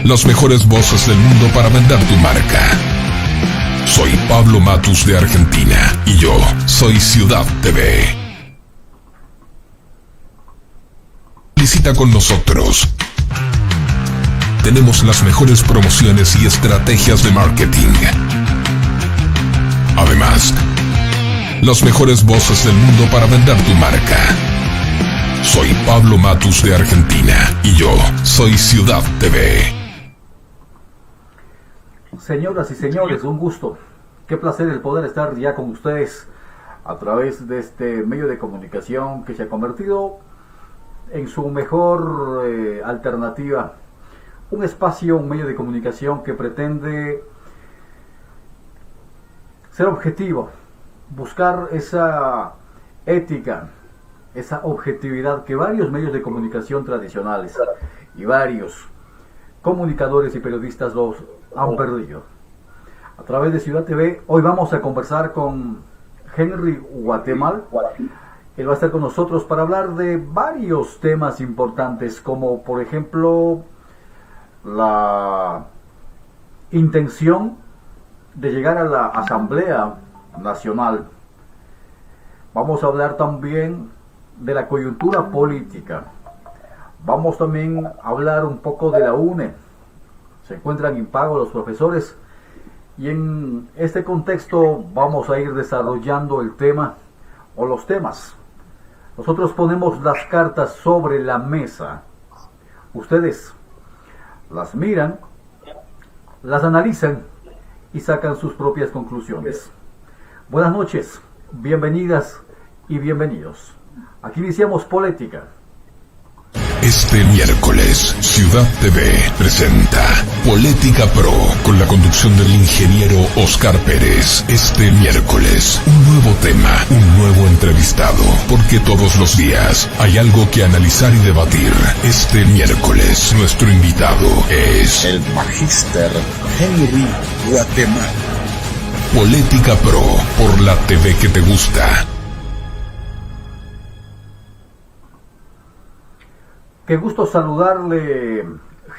Las mejores voces del mundo para vender tu marca. Soy Pablo Matus de Argentina y yo soy Ciudad TV. Visita con nosotros. Tenemos las mejores promociones y estrategias de marketing. Además, las mejores voces del mundo para vender tu marca. Soy Pablo Matus de Argentina y yo soy Ciudad TV. Señoras y señores, un gusto. Qué placer el poder estar ya con ustedes a través de este medio de comunicación que se ha convertido en su mejor alternativa. Un espacio, un medio de comunicación que pretende ser objetivo, buscar esa ética, esa objetividad que varios medios de comunicación tradicionales y varios comunicadores y periodistas los han perdido. A través de Ciudad TV, hoy vamos a conversar con Henry Guatemal. Él va a estar con nosotros para hablar de varios temas importantes, como por ejemplo la intención de llegar a la Asamblea Nacional. Vamos a hablar también de la coyuntura política. Vamos también a hablar un poco de la UNE. Se encuentran impagos los profesores y en este contexto vamos a ir desarrollando el tema o los temas. Nosotros ponemos las cartas sobre la mesa. Ustedes las miran, las analizan y sacan sus propias conclusiones. Buenas noches, bienvenidas y bienvenidos. Aquí iniciamos Política. Este miércoles, Ciudad TV presenta Política Pro con la conducción del ingeniero Oscar Pérez. Este miércoles, un nuevo tema, un nuevo entrevistado, porque todos los días hay algo que analizar y debatir. Este miércoles, nuestro invitado es el magíster Henry Guatemal. Política Pro por la TV que te gusta. Qué gusto saludarle,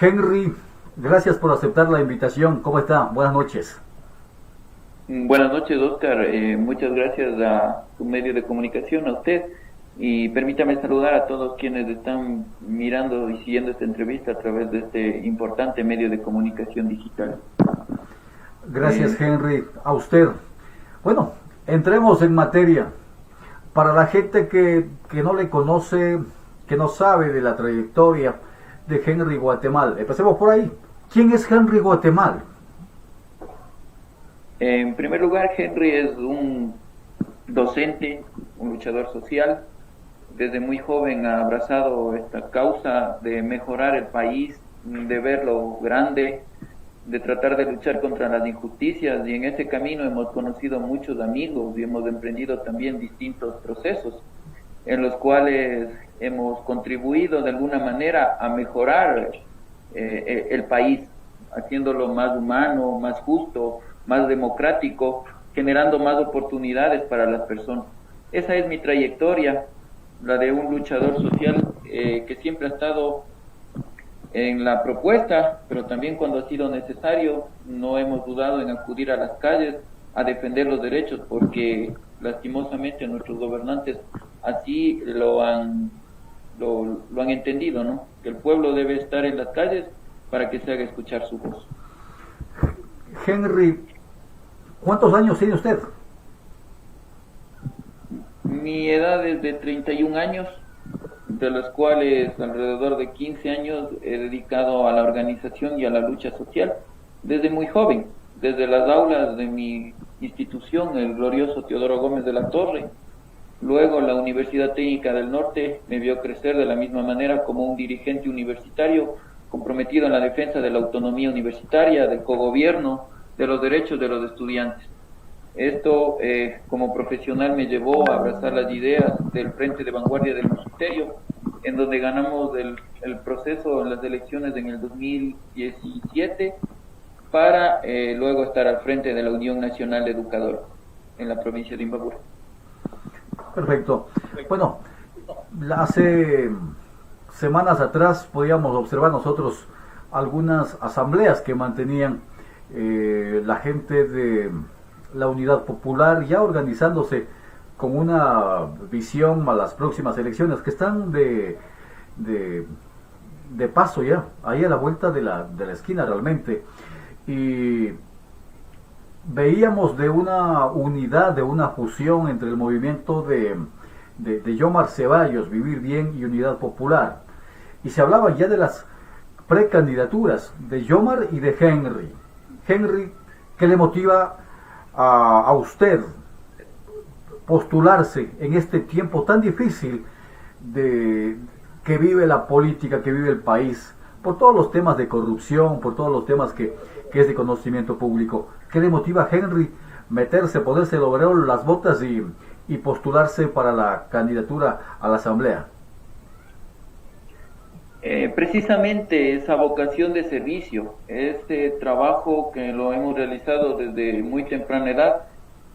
Henry. Gracias por aceptar la invitación. ¿Cómo está? Buenas noches. Buenas noches, Oscar. Muchas gracias a tu medio de comunicación, a usted. Y permítame saludar a todos quienes están mirando y siguiendo esta entrevista a través de este importante medio de comunicación digital. Gracias, Henry. A usted. Bueno, entremos en materia. Para la gente que no le conoce, que no sabe de la trayectoria de Henry Guatemal, empecemos por ahí. ¿Quién es Henry Guatemal? En primer lugar, Henry es un docente, un luchador social. Desde muy joven ha abrazado esta causa de mejorar el país, de verlo grande, de tratar de luchar contra las injusticias, y en ese camino hemos conocido muchos amigos y hemos emprendido también distintos procesos en los cuales hemos contribuido de alguna manera a mejorar el país, haciéndolo más humano, más justo, más democrático, generando más oportunidades para las personas. Esa es mi trayectoria, la de un luchador social que siempre ha estado en la propuesta, pero también cuando ha sido necesario no hemos dudado en acudir a las calles a defender los derechos, porque lastimosamente nuestros gobernantes así lo han entendido, ¿no? Que el pueblo debe estar en las calles para que se haga escuchar su voz. Henry, ¿cuántos años tiene usted? Mi edad es de 31 años, de los cuales alrededor de 15 años he dedicado a la organización y a la lucha social desde muy joven, desde las aulas de mi institución, el glorioso Teodoro Gómez de la Torre. Luego la Universidad Técnica del Norte me vio crecer de la misma manera como un dirigente universitario comprometido en la defensa de la autonomía universitaria, del cogobierno, de los derechos de los estudiantes. Esto como profesional me llevó a abrazar las ideas del Frente de Vanguardia del Magisterio, en donde ganamos el proceso en las elecciones en el 2017 para luego estar al frente de la Unión Nacional de Educadores en la provincia de Imbabura. Perfecto. Bueno, hace semanas atrás podíamos observar nosotros algunas asambleas que mantenían la gente de la Unidad Popular, ya organizándose con una visión a las próximas elecciones que están de paso ya, ahí a la vuelta de la esquina realmente. Y veíamos de una unidad, de una fusión entre el movimiento de Yomar Ceballos, Vivir Bien y Unidad Popular. Y se hablaba ya de las precandidaturas de Yomar y de Henry. Henry, ¿qué le motiva a usted postularse en este tiempo tan difícil que vive la política, que vive el país, por todos los temas de corrupción, por todos los temas que es de conocimiento público? ¿Qué le motiva a Henry meterse, ponerse el overol, las botas y postularse para la candidatura a la Asamblea? Precisamente esa vocación de servicio, este trabajo que lo hemos realizado desde muy temprana edad,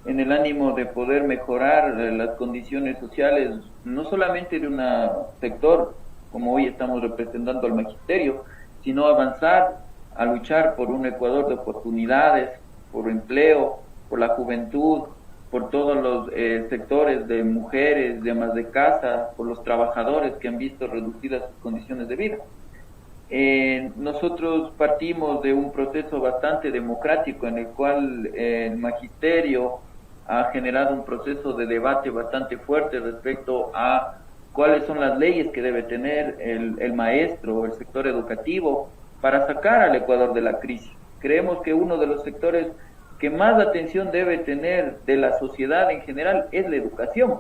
en el ánimo de poder mejorar las condiciones sociales, no solamente de un sector, como hoy estamos representando al magisterio, sino avanzar a luchar por un Ecuador de oportunidades, por empleo, por la juventud, por todos los sectores de mujeres, de amas de casa, por los trabajadores que han visto reducidas sus condiciones de vida. Nosotros partimos de un proceso bastante democrático en el cual el magisterio ha generado un proceso de debate bastante fuerte respecto a cuáles son las leyes que debe tener el maestro o el sector educativo para sacar al Ecuador de la crisis. Creemos que uno de los sectores que más atención debe tener de la sociedad en general es la educación,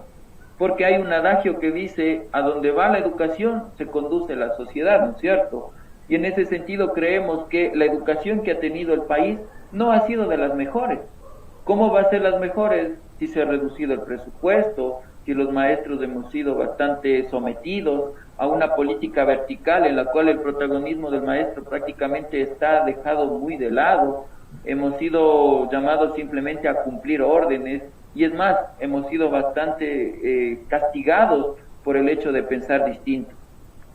porque hay un adagio que dice: a donde va la educación se conduce la sociedad, ¿no es cierto? Y en ese sentido creemos que la educación que ha tenido el país no ha sido de las mejores. ¿Cómo va a ser las mejores si se ha reducido el presupuesto, si los maestros hemos sido bastante sometidos a una política vertical en la cual el protagonismo del maestro prácticamente está dejado muy de lado? Hemos sido llamados simplemente a cumplir órdenes y es más, hemos sido bastante castigados por el hecho de pensar distinto.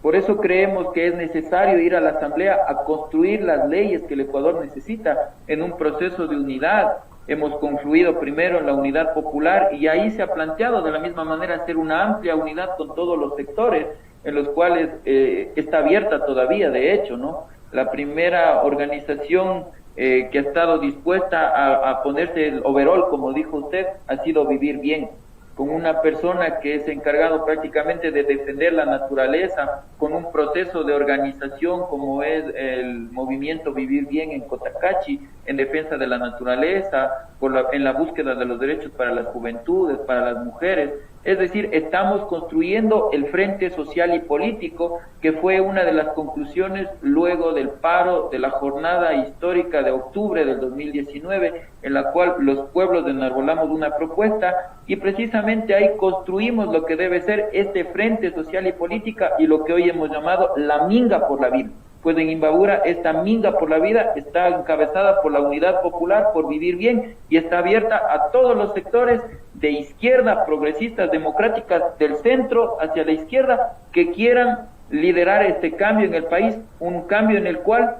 Por eso creemos que es necesario ir a la Asamblea a construir las leyes que el Ecuador necesita en un proceso de unidad. Hemos confluido primero en la Unidad Popular y ahí se ha planteado de la misma manera hacer una amplia unidad con todos los sectores en los cuales está abierta todavía, de hecho, ¿no? La primera organización que ha estado dispuesta a ponerse el overol, como dijo usted, ha sido Vivir Bien, con una persona que es encargado prácticamente de defender la naturaleza, con un proceso de organización como es el movimiento Vivir Bien en Cotacachi, en defensa de la naturaleza, en la búsqueda de los derechos para las juventudes, para las mujeres. Es decir, estamos construyendo el frente social y político, que fue una de las conclusiones luego del paro de la jornada histórica de octubre del 2019, en la cual los pueblos enarbolamos una propuesta y precisamente ahí construimos lo que debe ser este frente social y política y lo que hoy hemos llamado la minga por la vida. Pues en Imbabura esta minga por la vida está encabezada por la Unidad Popular, por Vivir Bien, y está abierta a todos los sectores de izquierda, progresistas, democráticas, del centro hacia la izquierda, que quieran liderar este cambio en el país, un cambio en el cual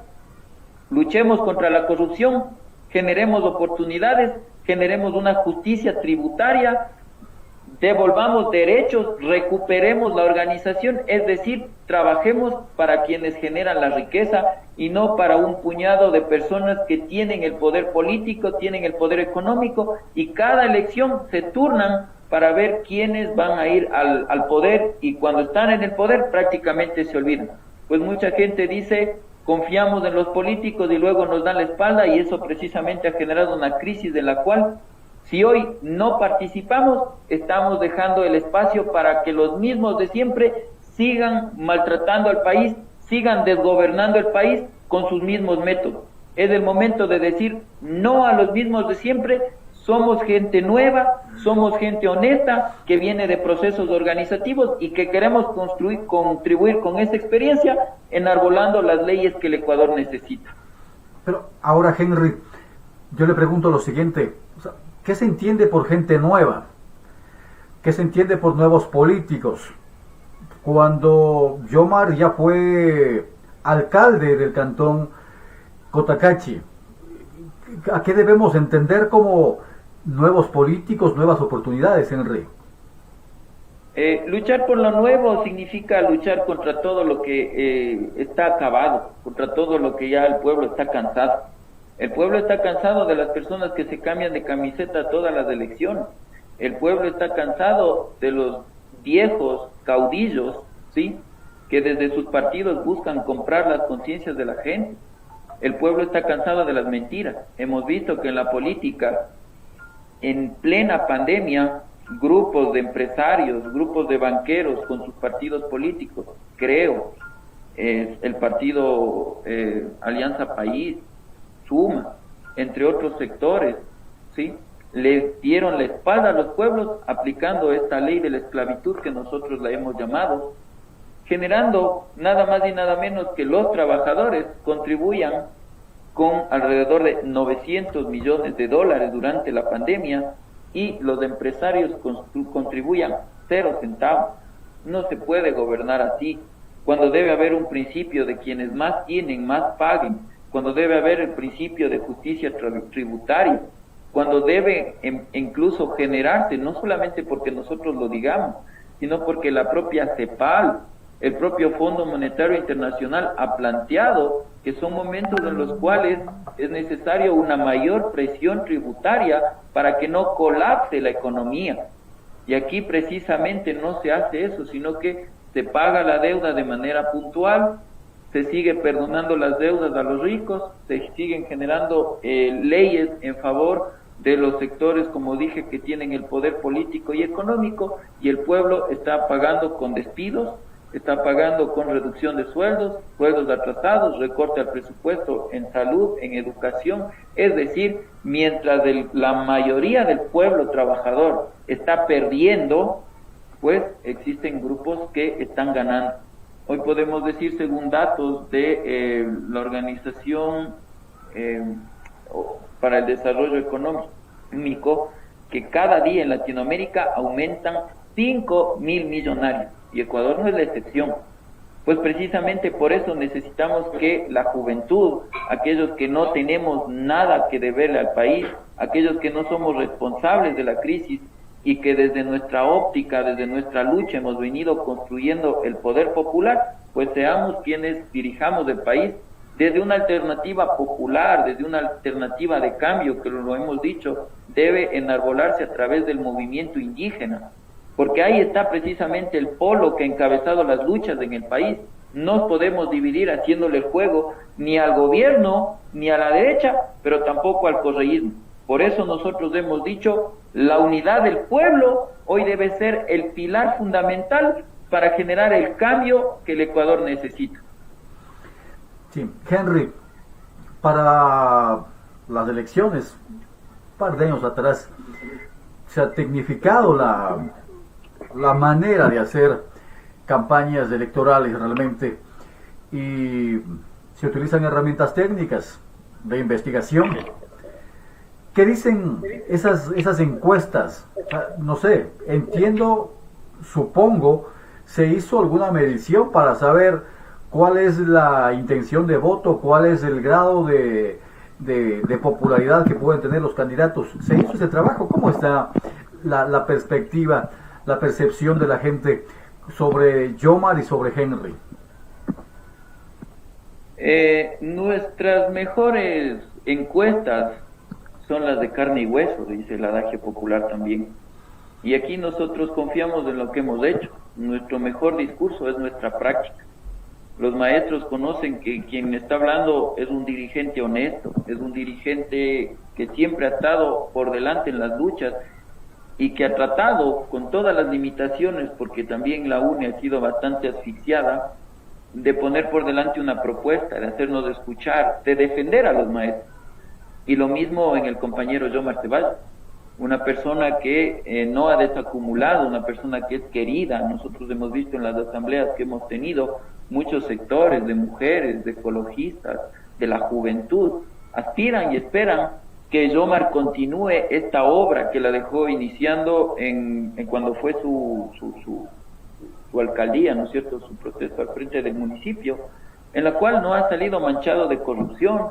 luchemos contra la corrupción, generemos oportunidades, generemos una justicia tributaria, devolvamos derechos, recuperemos la organización, es decir, trabajemos para quienes generan la riqueza y no para un puñado de personas que tienen el poder político, tienen el poder económico y cada elección se turnan para ver quiénes van a ir al poder y cuando están en el poder prácticamente se olvidan. Pues mucha gente dice: confiamos en los políticos y luego nos dan la espalda, y eso precisamente ha generado una crisis de la cual, si hoy no participamos, estamos dejando el espacio para que los mismos de siempre sigan maltratando al país, sigan desgobernando el país con sus mismos métodos. Es el momento de decir no a los mismos de siempre. Somos gente nueva, somos gente honesta, que viene de procesos organizativos y que queremos contribuir con esa experiencia, enarbolando las leyes que el Ecuador necesita. Pero ahora, Henry, yo le pregunto lo siguiente, ¿qué se entiende por gente nueva? ¿Qué se entiende por nuevos políticos? Cuando Yomar ya fue alcalde del cantón Cotacachi. ¿A qué debemos entender como nuevos políticos, nuevas oportunidades, Henry? Luchar por lo nuevo significa luchar contra todo lo que está acabado, contra todo lo que ya el pueblo está cansado. El pueblo está cansado de las personas que se cambian de camiseta todas las elecciones. El pueblo está cansado de los viejos caudillos, ¿sí?, que desde sus partidos buscan comprar las conciencias de la gente. El pueblo está cansado de las mentiras. Hemos visto que en la política, en plena pandemia, grupos de empresarios, grupos de banqueros con sus partidos políticos, creo, el partido Alianza País, Suma, entre otros sectores, ¿sí?, le dieron la espalda a los pueblos aplicando esta ley de la esclavitud que nosotros la hemos llamado, generando nada más y nada menos que los trabajadores contribuyan con alrededor de 900 millones de dólares durante la pandemia y los empresarios contribuyan 0 centavos. No se puede gobernar así, cuando debe haber un principio de quienes más tienen, más paguen, cuando debe haber el principio de justicia tributaria, cuando debe incluso generarse, no solamente porque nosotros lo digamos, sino porque la propia CEPAL, el propio Fondo Monetario Internacional ha planteado que son momentos en los cuales es necesario una mayor presión tributaria para que no colapse la economía. Y aquí precisamente no se hace eso, sino que se paga la deuda de manera puntual, se sigue perdonando las deudas a los ricos, se siguen generando leyes en favor de los sectores, como dije, que tienen el poder político y económico, y el pueblo está pagando con despidos, está pagando con reducción de sueldos, sueldos atrasados, recorte al presupuesto en salud, en educación. Es decir, mientras la mayoría del pueblo trabajador está perdiendo, pues existen grupos que están ganando. Hoy podemos decir, según datos de la Organización para el Desarrollo Económico, que cada día en Latinoamérica aumentan 5.000 millonarios, y Ecuador no es la excepción. Pues precisamente por eso necesitamos que la juventud, aquellos que no tenemos nada que deberle al país, aquellos que no somos responsables de la crisis y que desde nuestra óptica, desde nuestra lucha hemos venido construyendo el poder popular, pues seamos quienes dirijamos el país desde una alternativa popular, desde una alternativa de cambio, que lo hemos dicho, debe enarbolarse a través del movimiento indígena, porque ahí está precisamente el polo que ha encabezado las luchas en el país. No podemos dividir haciéndole el juego ni al gobierno, ni a la derecha, pero tampoco al correísmo. Por eso nosotros hemos dicho, la unidad del pueblo hoy debe ser el pilar fundamental para generar el cambio que el Ecuador necesita. Sí, Henry, para las elecciones, un par de años atrás, se ha tecnificado la manera de hacer campañas electorales realmente, y se utilizan herramientas técnicas de investigación. ¿Qué dicen esas encuestas? O sea, no sé, entiendo, supongo, se hizo alguna medición para saber cuál es la intención de voto, cuál es el grado de popularidad que pueden tener los candidatos. ¿Se hizo ese trabajo? ¿Cómo está la perspectiva, la percepción de la gente sobre Yomar y sobre Henry? Nuestras mejores encuestas son las de carne y hueso, dice el adagio popular también. Y aquí nosotros confiamos en lo que hemos hecho. Nuestro mejor discurso es nuestra práctica. Los maestros conocen que quien está hablando es un dirigente honesto, es un dirigente que siempre ha estado por delante en las luchas y que ha tratado con todas las limitaciones, porque también la UNE ha sido bastante asfixiada, de poner por delante una propuesta, de hacernos escuchar, de defender a los maestros. Y lo mismo en el compañero Yomar Ceballos, una persona que no ha desacumulado, una persona que es querida. Nosotros hemos visto en las asambleas que hemos tenido muchos sectores de mujeres, de ecologistas, de la juventud, aspiran y esperan que Yomar continúe esta obra que la dejó iniciando en cuando fue su alcaldía, ¿no es cierto?, su proceso al frente del municipio, en la cual no ha salido manchado de corrupción,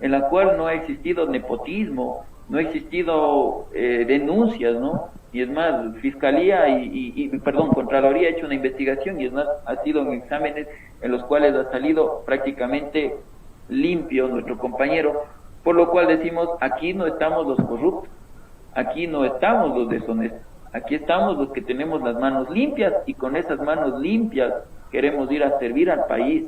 en la cual no ha existido nepotismo, no ha existido denuncias, ¿no? Y es más, Fiscalía Contraloría ha hecho una investigación y es más, ha sido en exámenes en los cuales ha salido prácticamente limpio nuestro compañero, por lo cual decimos, aquí no estamos los corruptos, aquí no estamos los deshonestos, aquí estamos los que tenemos las manos limpias y con esas manos limpias queremos ir a servir al país.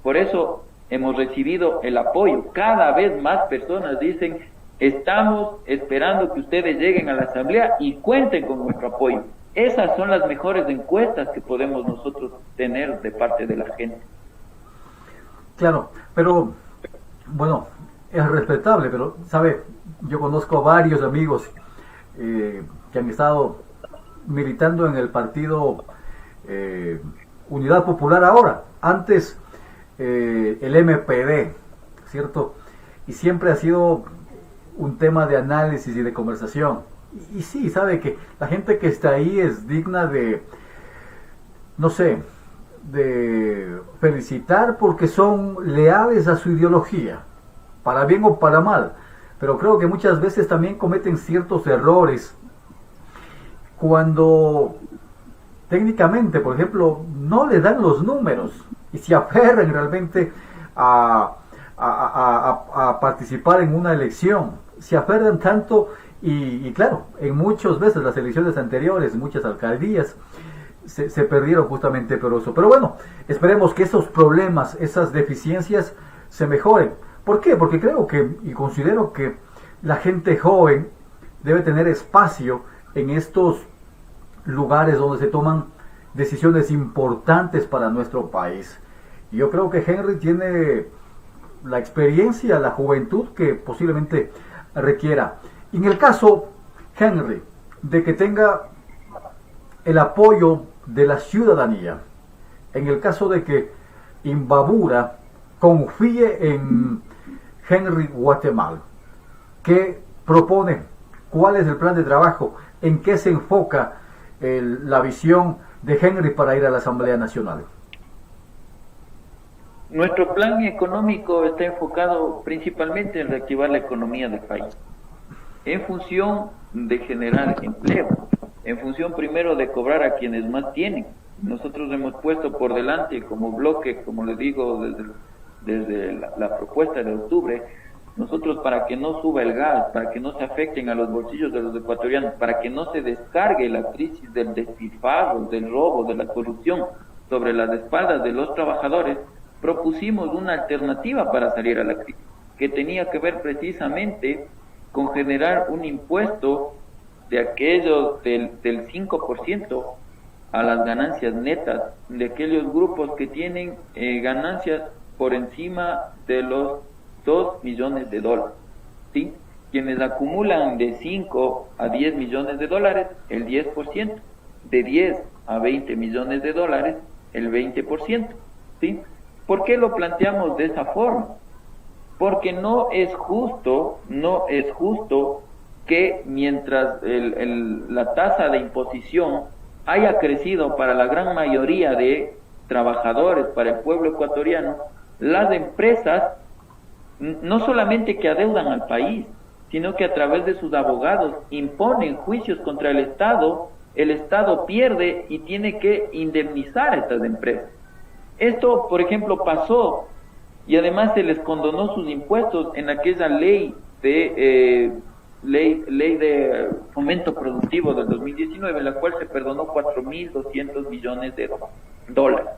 Por eso hemos recibido el apoyo. Cada vez más personas dicen, estamos esperando que ustedes lleguen a la asamblea y cuenten con nuestro apoyo. Esas son las mejores encuestas que podemos nosotros tener de parte de la gente. Claro, pero bueno, es respetable, pero sabe, yo conozco a varios amigos que han estado militando en el partido Unidad Popular ahora, antes el MPD, ¿cierto? Y siempre ha sido un tema de análisis y de conversación. Y sí, sabe que la gente que está ahí es digna de, no sé, de felicitar porque son leales a su ideología, para bien o para mal. Pero creo que muchas veces también cometen ciertos errores cuando técnicamente, por ejemplo, no le dan los números y se aferran realmente a participar en una elección. Se aferran tanto y claro, en muchas veces las elecciones anteriores, muchas alcaldías se perdieron justamente por eso. Pero bueno, esperemos que esos problemas, esas deficiencias se mejoren. ¿Por qué? Porque creo que y considero que la gente joven debe tener espacio en estos lugares donde se toman decisiones importantes para nuestro país. Y yo creo que Henry tiene la experiencia, la juventud que posiblemente requiera. En el caso, Henry, de que tenga el apoyo de la ciudadanía, en el caso de que Imbabura confíe en Henry Guatemala, ¿qué propone? ¿Cuál es el plan de trabajo? ¿En qué se enfoca la visión de Henry para ir a la Asamblea Nacional? Nuestro plan económico está enfocado principalmente en reactivar la economía del país, en función de generar empleo, en función primero de cobrar a quienes más tienen. Nosotros hemos puesto por delante como bloque, como les digo, desde la propuesta de octubre, nosotros para que no suba el gas, para que no se afecten a los bolsillos de los ecuatorianos, para que no se descargue la crisis del despilfarro, del robo, de la corrupción sobre las espaldas de los trabajadores, propusimos una alternativa para salir a la crisis, que tenía que ver precisamente con generar un impuesto de aquellos del 5% a las ganancias netas de aquellos grupos que tienen ganancias por encima de los 2 millones de dólares, ¿sí? Quienes acumulan de 5 a 10 millones de dólares, el 10%, de 10 a 20 millones de dólares, el 20%, ¿sí? ¿Por qué lo planteamos de esa forma? Porque no es justo que mientras la tasa de imposición haya crecido para la gran mayoría de trabajadores, para el pueblo ecuatoriano, las empresas no solamente que adeudan al país, sino que a través de sus abogados imponen juicios contra el Estado pierde y tiene que indemnizar a estas empresas. Esto, por ejemplo, pasó y además se les condonó sus impuestos en aquella ley de fomento productivo del 2019, en la cual se perdonó 4.200 millones de dólares.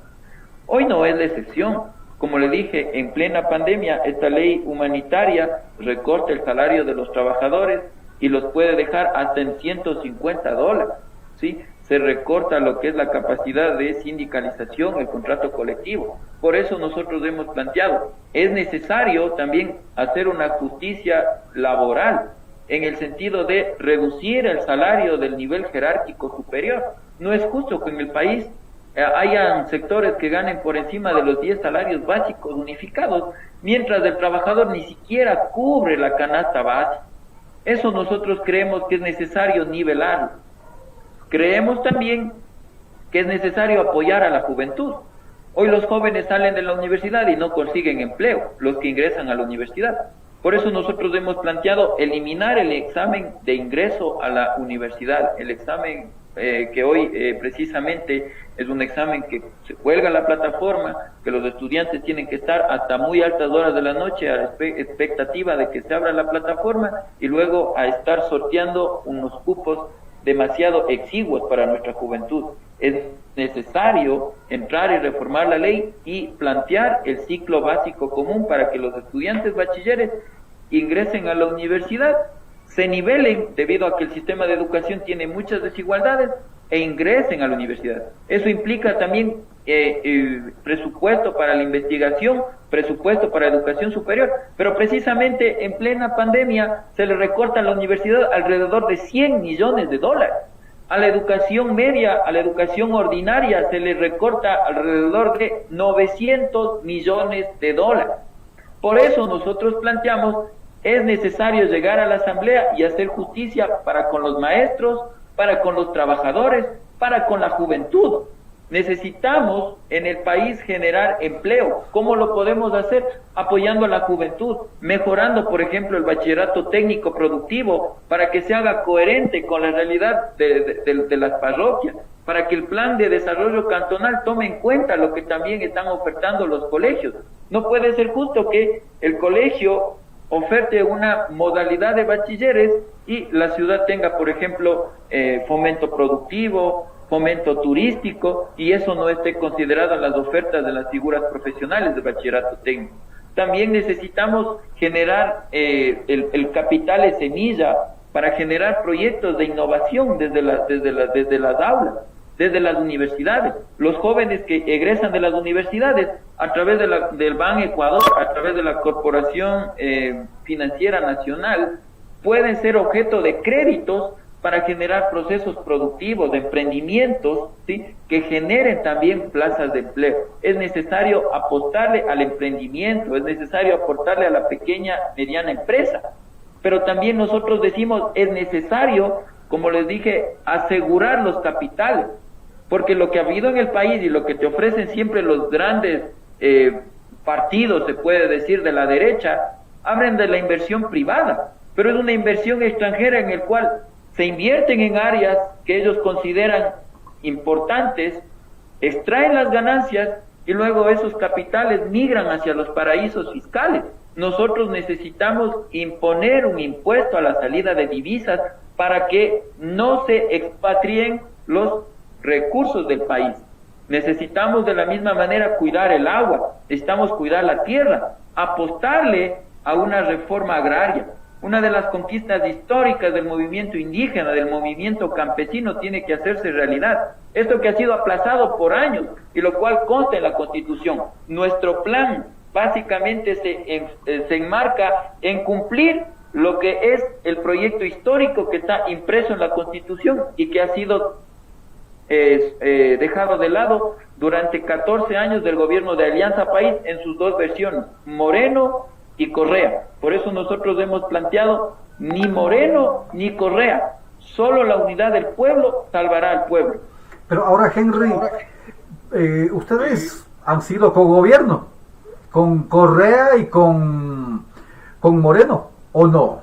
Hoy no es la excepción. Como le dije, en plena pandemia, esta ley humanitaria recorta el salario de los trabajadores y los puede dejar hasta en $150, ¿sí? Se recorta lo que es la capacidad de sindicalización, el contrato colectivo. Por eso nosotros hemos planteado, es necesario también hacer una justicia laboral, en el sentido de reducir el salario del nivel jerárquico superior. No es justo que en el país hayan sectores que ganen por encima de los 10 salarios básicos unificados, mientras el trabajador ni siquiera cubre la canasta básica. Eso nosotros creemos que es necesario nivelarlo. Creemos también que es necesario apoyar a la juventud. Hoy los jóvenes salen de la universidad y no consiguen empleo, los que ingresan a la universidad. Por eso nosotros hemos planteado eliminar el examen de ingreso a la universidad, el examen que hoy precisamente es un examen que se cuelga la plataforma, que los estudiantes tienen que estar hasta muy altas horas de la noche a la expectativa de que se abra la plataforma y luego a estar sorteando unos cupos demasiado exiguos para nuestra juventud. Es necesario entrar y reformar la ley y plantear el ciclo básico común para que los estudiantes bachilleres ingresen a la universidad, se nivelen debido a que el sistema de educación tiene muchas desigualdades e ingresen a la universidad. Eso implica también presupuesto para la investigación, presupuesto para educación superior, pero precisamente en plena pandemia se le recorta a la universidad alrededor de 100 millones de dólares. A la educación media, a la educación ordinaria se le recorta alrededor de 900 millones de dólares. Por eso nosotros planteamos, es necesario llegar a la asamblea y hacer justicia para con los maestros, para con los trabajadores, para con la juventud. Necesitamos en el país generar empleo. ¿Cómo lo podemos hacer? Apoyando a la juventud, mejorando, por ejemplo, el bachillerato técnico productivo para que se haga coherente con la realidad de las parroquias, para que el plan de desarrollo cantonal tome en cuenta lo que también están ofertando los colegios. No puede ser justo que el colegio oferte una modalidad de bachilleres y la ciudad tenga, por ejemplo, fomento productivo, fomento turístico, y eso no esté considerado en las ofertas de las figuras profesionales de bachillerato técnico. También necesitamos generar el capital de semilla para generar proyectos de innovación desde las aulas, desde las universidades. Los jóvenes que egresan de las universidades a través del Ban Ecuador, a través de la Corporación Financiera Nacional, pueden ser objeto de créditos para generar procesos productivos, de emprendimientos, ¿sí?, que generen también plazas de empleo. Es necesario apostarle al emprendimiento, es necesario aportarle a la pequeña, mediana empresa. Pero también nosotros decimos, es necesario, como les dije, asegurar los capitales, porque lo que ha habido en el país y lo que te ofrecen siempre los grandes partidos, se puede decir, de la derecha, hablan de la inversión privada, pero es una inversión extranjera en el cual se invierten en áreas que ellos consideran importantes, extraen las ganancias y luego esos capitales migran hacia los paraísos fiscales. Nosotros necesitamos imponer un impuesto a la salida de divisas para que no se expatrien los recursos del país. Necesitamos de la misma manera cuidar el agua, necesitamos cuidar la tierra, apostarle a una reforma agraria. Una de las conquistas históricas del movimiento indígena, del movimiento campesino, tiene que hacerse realidad. Esto que ha sido aplazado por años y lo cual consta en la Constitución. Nuestro plan básicamente se enmarca en cumplir lo que es el proyecto histórico que está impreso en la Constitución y que ha sido dejado de lado durante 14 años del gobierno de Alianza País en sus dos versiones, Moreno y Correa. Por eso nosotros hemos planteado ni Moreno ni Correa, solo la unidad del pueblo salvará al pueblo. Pero ahora, Henry, ustedes han sido cogobierno con Correa y con Moreno, ¿o no?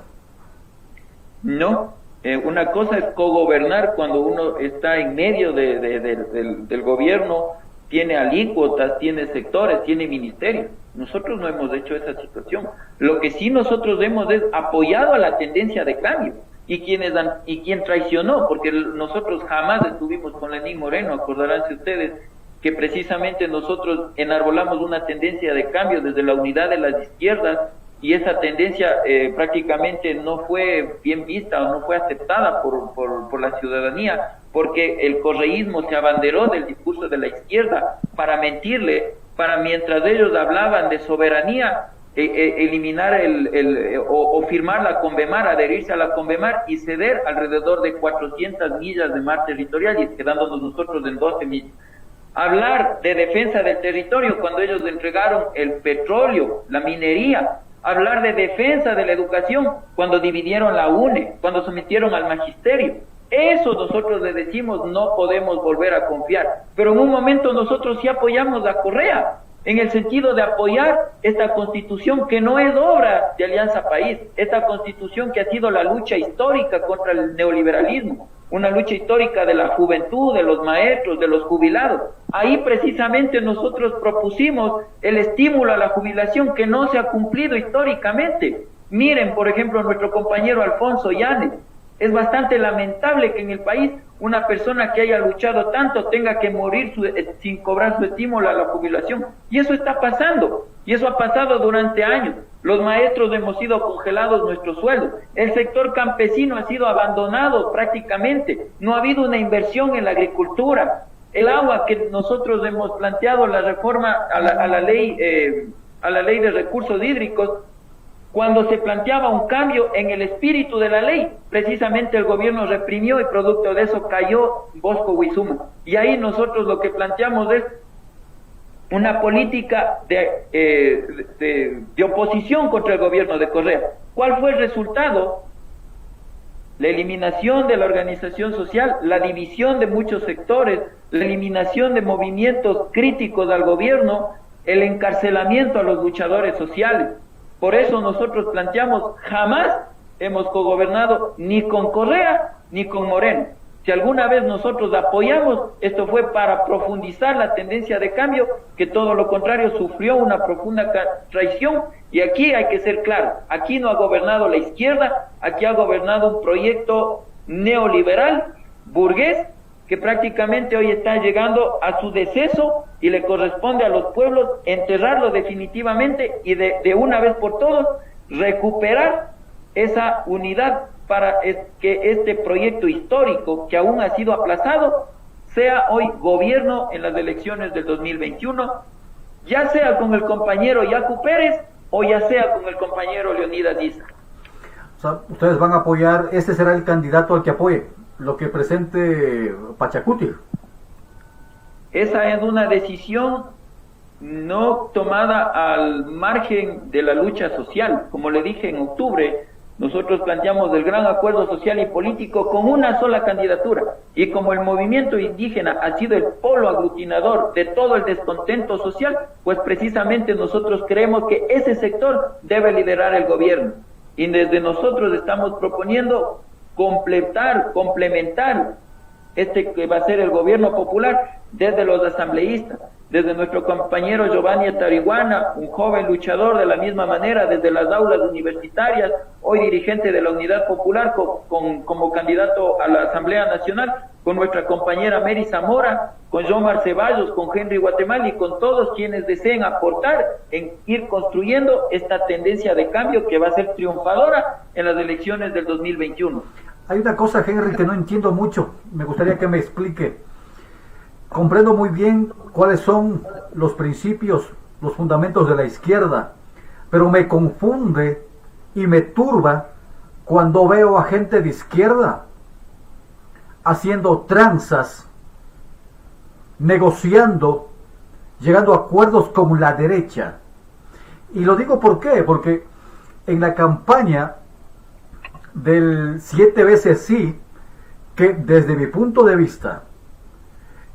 No, una cosa es cogobernar cuando uno está en medio del gobierno, tiene alícuotas, tiene sectores, tiene ministerios. Nosotros no hemos hecho esa situación. Lo que sí nosotros hemos es apoyado a la tendencia de cambio. Y quien traicionó, porque nosotros jamás estuvimos con Lenín Moreno, acordaránse ustedes que precisamente nosotros enarbolamos una tendencia de cambio desde la unidad de las izquierdas, y esa tendencia prácticamente no fue bien vista o no fue aceptada por la ciudadanía, porque el correísmo se abanderó del discurso de la izquierda para mentirle, para mientras ellos hablaban de soberanía, eliminar o firmar la Convemar, adherirse a la Convemar y ceder alrededor de 400 millas de mar territorial, y quedándonos nosotros en 12 millas. Hablar de defensa del territorio cuando ellos entregaron el petróleo, la minería. Hablar de defensa de la educación cuando dividieron la UNE, cuando sometieron al magisterio. Eso nosotros le decimos, no podemos volver a confiar. Pero en un momento nosotros sí apoyamos a Correa, en el sentido de apoyar esta constitución que no es obra de Alianza País, esta constitución que ha sido la lucha histórica contra el neoliberalismo, una lucha histórica de la juventud, de los maestros, de los jubilados. Ahí precisamente nosotros propusimos el estímulo a la jubilación que no se ha cumplido históricamente. Miren, por ejemplo, nuestro compañero Alfonso Llanes. Es bastante lamentable que en el país una persona que haya luchado tanto tenga que morir sin cobrar su estímulo a la jubilación. Y eso está pasando. Y eso ha pasado durante años. Los maestros hemos sido congelados nuestros sueldos. El sector campesino ha sido abandonado prácticamente. No ha habido una inversión en la agricultura. El agua que nosotros hemos planteado, la reforma a la ley de recursos hídricos, cuando se planteaba un cambio en el espíritu de la ley, precisamente el gobierno reprimió y producto de eso cayó Bosco Huizuma. Y ahí nosotros lo que planteamos es una política de oposición contra el gobierno de Correa. ¿Cuál fue el resultado? La eliminación de la organización social, la división de muchos sectores, la eliminación de movimientos críticos al gobierno, el encarcelamiento a los luchadores sociales. Por eso nosotros planteamos, jamás hemos cogobernado ni con Correa ni con Moreno. Si alguna vez nosotros apoyamos, esto fue para profundizar la tendencia de cambio, que todo lo contrario sufrió una profunda traición. Y aquí hay que ser claro, aquí no ha gobernado la izquierda, aquí ha gobernado un proyecto neoliberal, burgués, que prácticamente hoy está llegando a su deceso y le corresponde a los pueblos enterrarlo definitivamente y de una vez por todas recuperar esa unidad para que este proyecto histórico que aún ha sido aplazado sea hoy gobierno en las elecciones del 2021, ya sea con el compañero Yacu Pérez o ya sea con el compañero Leonidas Issa. O sea, ustedes van a apoyar, este será el candidato al que apoye lo que presente Pachacuti. Esa es una decisión no tomada al margen de la lucha social. Como le dije en octubre, nosotros planteamos el gran acuerdo social y político con una sola candidatura. Y como el movimiento indígena ha sido el polo aglutinador de todo el descontento social, pues precisamente nosotros creemos que ese sector debe liderar el gobierno. Y desde nosotros estamos proponiendo complementar este que va a ser el gobierno popular desde los asambleístas, desde nuestro compañero Giovanni Tariguana, un joven luchador de la misma manera desde las aulas universitarias, hoy dirigente de la Unidad Popular como candidato a la Asamblea Nacional, con nuestra compañera Mary Zamora, con Jomar Ceballos, con Henry Guatemala y con todos quienes deseen aportar en ir construyendo esta tendencia de cambio que va a ser triunfadora en las elecciones del 2021. Hay una cosa, Henry, que no entiendo mucho, me gustaría que me explique. Comprendo muy bien cuáles son los principios, los fundamentos de la izquierda, pero me confunde y me turba cuando veo a gente de izquierda haciendo tranzas, negociando, llegando a acuerdos con la derecha. Y lo digo ¿por qué? Porque en la campaña del 7 veces sí, que desde mi punto de vista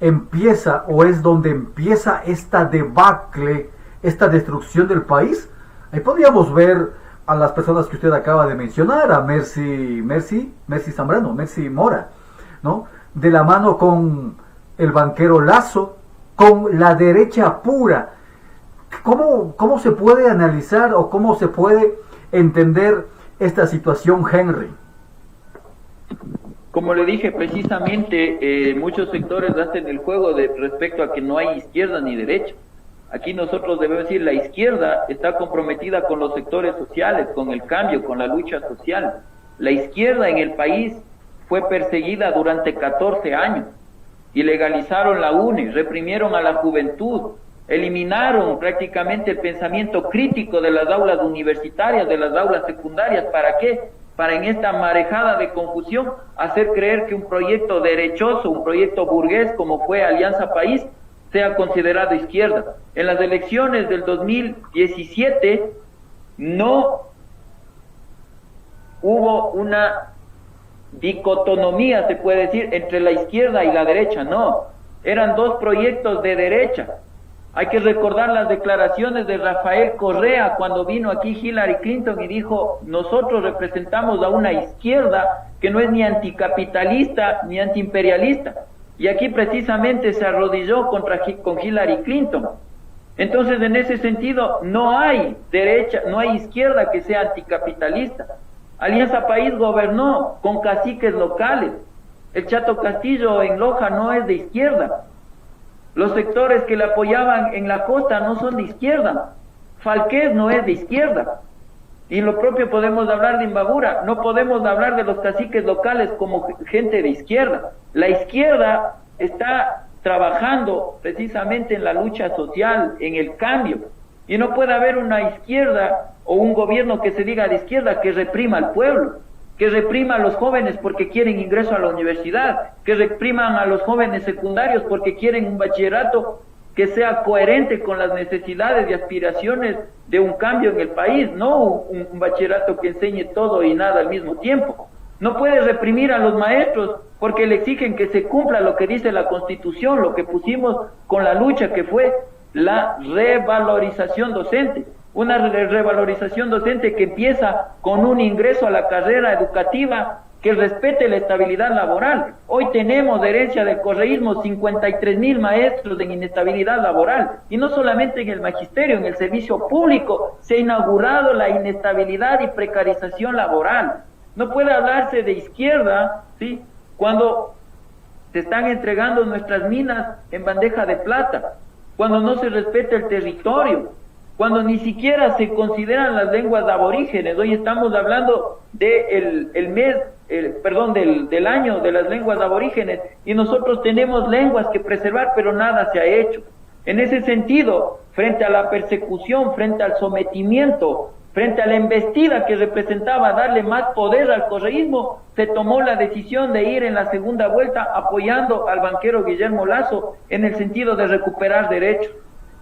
empieza o es donde empieza esta debacle, esta destrucción del país, ahí podríamos ver a las personas que usted acaba de mencionar, a Mercy Zambrano, Mercy Mora, ¿no? De la mano con el banquero Lazo, con la derecha pura. ¿Cómo se puede analizar o cómo se puede entender esta situación, Henry? Como le dije, precisamente muchos sectores hacen el juego respecto a que no hay izquierda ni derecha. Aquí nosotros debemos decir, la izquierda está comprometida con los sectores sociales, con el cambio, con la lucha social. La izquierda en el país fue perseguida durante 14 años. Ilegalizaron la UNE, reprimieron a la juventud, eliminaron prácticamente el pensamiento crítico de las aulas universitarias, de las aulas secundarias. ¿Para qué? Para en esta marejada de confusión hacer creer que un proyecto derechoso, un proyecto burgués como fue Alianza País, sea considerado izquierda. En las elecciones del 2017 no hubo una dicotomía, se puede decir, entre la izquierda y la derecha, no, eran dos proyectos de derecha. Hay que recordar las declaraciones de Rafael Correa cuando vino aquí Hillary Clinton y dijo: nosotros representamos a una izquierda que no es ni anticapitalista ni antiimperialista. Y aquí precisamente se arrodilló con Hillary Clinton. Entonces, en ese sentido, no hay derecha, no hay izquierda que sea anticapitalista. Alianza País gobernó con caciques locales. El Chato Castillo en Loja no es de izquierda. Los sectores que le apoyaban en la costa no son de izquierda. Falqués no es de izquierda. Y lo propio podemos hablar de Imbabura. No podemos hablar de los caciques locales como gente de izquierda. La izquierda está trabajando precisamente en la lucha social, en el cambio. Y no puede haber una izquierda o un gobierno que se diga de izquierda que reprima al pueblo, que reprima a los jóvenes porque quieren ingreso a la universidad, que repriman a los jóvenes secundarios porque quieren un bachillerato que sea coherente con las necesidades y aspiraciones de un cambio en el país, no un bachillerato que enseñe todo y nada al mismo tiempo. No puede reprimir a los maestros porque le exigen que se cumpla lo que dice la Constitución, lo que pusimos con la lucha, que fue la revalorización docente. Una revalorización docente que empieza con un ingreso a la carrera educativa que respete la estabilidad laboral. Hoy tenemos de herencia del correísmo 53.000 maestros en inestabilidad laboral, y no solamente en el magisterio, en el servicio público se ha inaugurado la inestabilidad y precarización laboral. No puede hablarse de izquierda, ¿sí?, cuando se están entregando nuestras minas en bandeja de plata, cuando no se respeta el territorio, cuando ni siquiera se consideran las lenguas aborígenes. Hoy estamos hablando del año de las lenguas aborígenes, y nosotros tenemos lenguas que preservar, pero nada se ha hecho. En ese sentido, frente a la persecución, frente al sometimiento, frente a la embestida que representaba darle más poder al correísmo, se tomó la decisión de ir en la segunda vuelta apoyando al banquero Guillermo Lasso en el sentido de recuperar derechos.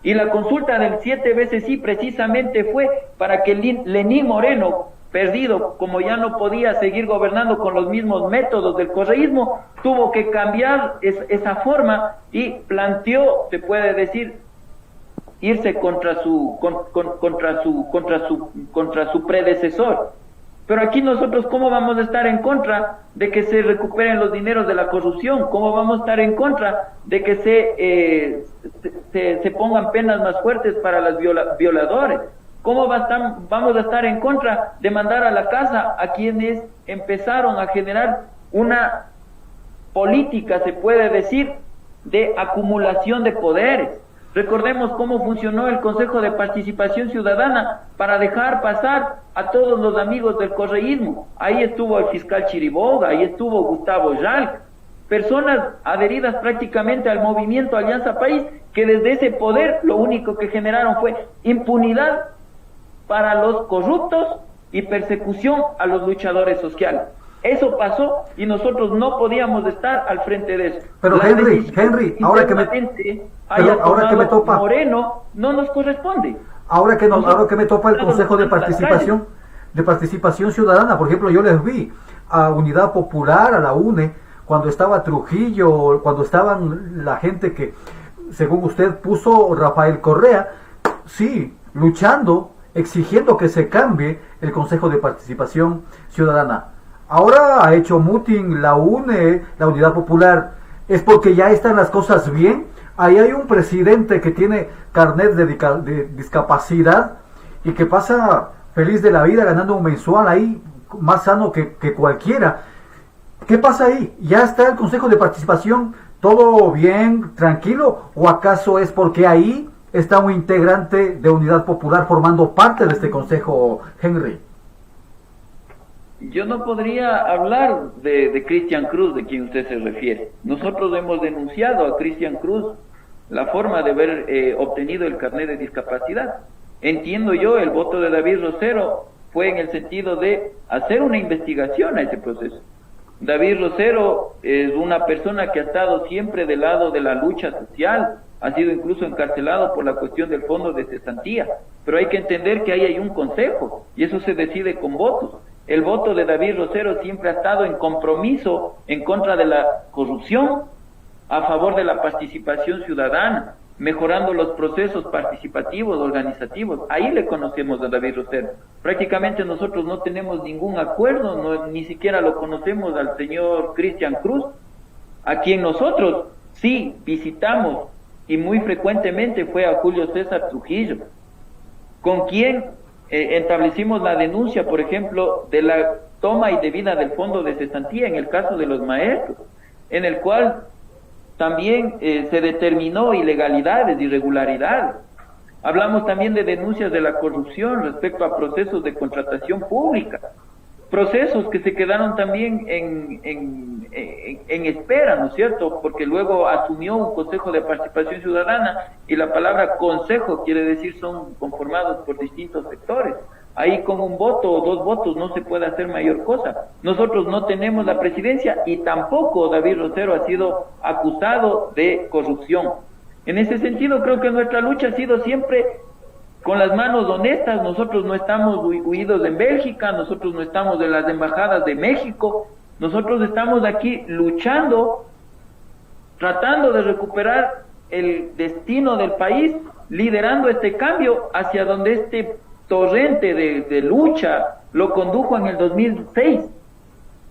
Y la consulta del 7 veces sí precisamente fue para que Lenín Moreno, perdido, como ya no podía seguir gobernando con los mismos métodos del correísmo, tuvo que cambiar esa forma y planteó, se puede decir, irse contra su predecesor. Pero aquí nosotros, ¿cómo vamos a estar en contra de que se recuperen los dineros de la corrupción? ¿Cómo vamos a estar en contra de que se pongan penas más fuertes para los violadores? ¿Cómo vamos a estar en contra de mandar a la casa a quienes empezaron a generar una política, se puede decir, de acumulación de poderes? Recordemos cómo funcionó el Consejo de Participación Ciudadana para dejar pasar a todos los amigos del correísmo. Ahí estuvo el fiscal Chiriboga, ahí estuvo Gustavo Yalc, personas adheridas prácticamente al movimiento Alianza País, que desde ese poder lo único que generaron fue impunidad para los corruptos y persecución a los luchadores sociales. Eso pasó y nosotros no podíamos estar al frente de eso. Pero Henry, ahora que me topa Moreno, no nos corresponde. Ahora que me topa el Consejo de Participación Ciudadana, por ejemplo, yo les vi a Unidad Popular, a la UNE, cuando estaba Trujillo, cuando estaban la gente que, según usted puso, Rafael Correa, sí, luchando, exigiendo que se cambie el Consejo de Participación Ciudadana. Ahora ha hecho mutín la UNE, la Unidad Popular. ¿Es porque ya están las cosas bien? Ahí hay un presidente que tiene carnet de discapacidad y que pasa feliz de la vida ganando un mensual ahí, más sano que cualquiera. ¿Qué pasa ahí? ¿Ya está el Consejo de Participación todo bien, tranquilo? ¿O acaso es porque ahí está un integrante de Unidad Popular formando parte de este consejo, Henry? Yo no podría hablar de Cristian Cruz, de quien usted se refiere. Nosotros hemos denunciado a Cristian Cruz la forma de haber obtenido el carnet de discapacidad. Entiendo yo, el voto de David Rosero fue en el sentido de hacer una investigación a ese proceso. David Rosero es una persona que ha estado siempre del lado de la lucha social, ha sido incluso encarcelado por la cuestión del fondo de cesantía, pero hay que entender que ahí hay un consejo y eso se decide con votos. el voto de David Rosero siempre ha estado en compromiso en contra de la corrupción, a favor de la participación ciudadana, mejorando los procesos participativos, organizativos. Ahí le conocemos a David Rosero. Prácticamente nosotros no tenemos ningún acuerdo, ni siquiera lo conocemos al señor Cristian Cruz, a quien nosotros sí visitamos, y muy frecuentemente fue a Julio César Trujillo, con quien establecimos la denuncia, por ejemplo, de la toma indebida del fondo de cesantía en el caso de los maestros, en el cual también se determinó ilegalidades, irregularidades. Hablamos también de denuncias de la corrupción respecto a procesos de contratación pública, procesos que se quedaron también en espera, ¿no es cierto? Porque luego asumió un Consejo de Participación Ciudadana, y la palabra consejo quiere decir son conformados por distintos sectores. Ahí con un voto o dos votos no se puede hacer mayor cosa. Nosotros no tenemos la presidencia, y tampoco David Rosero ha sido acusado de corrupción. En ese sentido, creo que nuestra lucha ha sido siempre con las manos honestas. Nosotros no estamos huidos en Bélgica, nosotros no estamos en las embajadas de México, nosotros estamos aquí luchando, tratando de recuperar el destino del país, liderando este cambio hacia donde este torrente de lucha lo condujo en el 2006,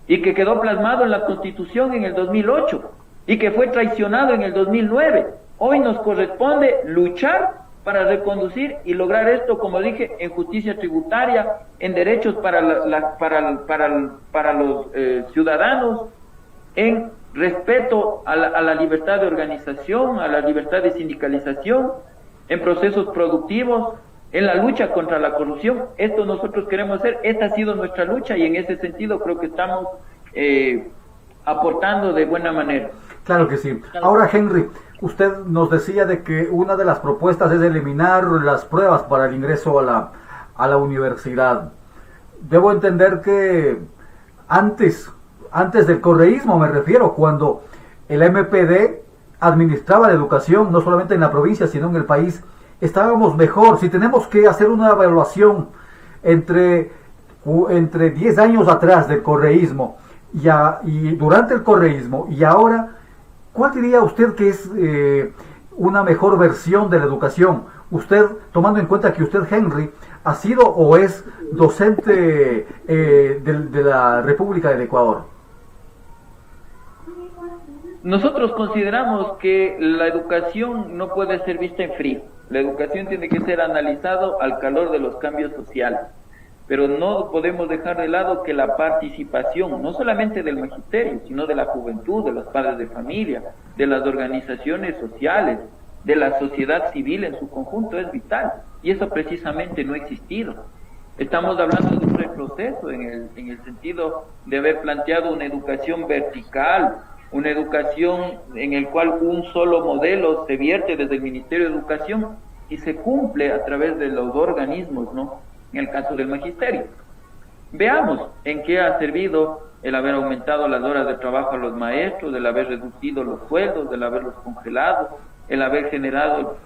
y que quedó plasmado en la Constitución en el 2008, y que fue traicionado en el 2009. Hoy nos corresponde luchar para reconducir y lograr esto, como dije, en justicia tributaria, en derechos para los ciudadanos, en respeto a la libertad de organización, a la libertad de sindicalización, en procesos productivos, en la lucha contra la corrupción. Esto nosotros queremos hacer, esta ha sido nuestra lucha, y en ese sentido creo que estamos aportando de buena manera. Claro que sí. Ahora, Henry, usted nos decía de que una de las propuestas es eliminar las pruebas para el ingreso a la universidad. Debo entender que antes del correísmo, me refiero, cuando el MPD administraba la educación, no solamente en la provincia, sino en el país, estábamos mejor. Si tenemos que hacer una evaluación entre 10 años atrás del correísmo y durante el correísmo y ahora, ¿cuál diría usted que es una mejor versión de la educación? Usted, tomando en cuenta que usted, Henry, ha sido o es docente de la República del Ecuador. Nosotros consideramos que la educación no puede ser vista en frío. La educación tiene que ser analizado al calor de los cambios sociales. Pero no podemos dejar de lado que la participación, no solamente del magisterio, sino de la juventud, de los padres de familia, de las organizaciones sociales, de la sociedad civil en su conjunto, es vital. Y eso precisamente no ha existido. Estamos hablando de un retroceso en el sentido de haber planteado una educación vertical, una educación en el cual un solo modelo se vierte desde el Ministerio de Educación y se cumple a través de los organismos, ¿no? En el caso del magisterio. Veamos en qué ha servido el haber aumentado las horas de trabajo a los maestros, el haber reducido los sueldos, el haberlos congelado, el haber generado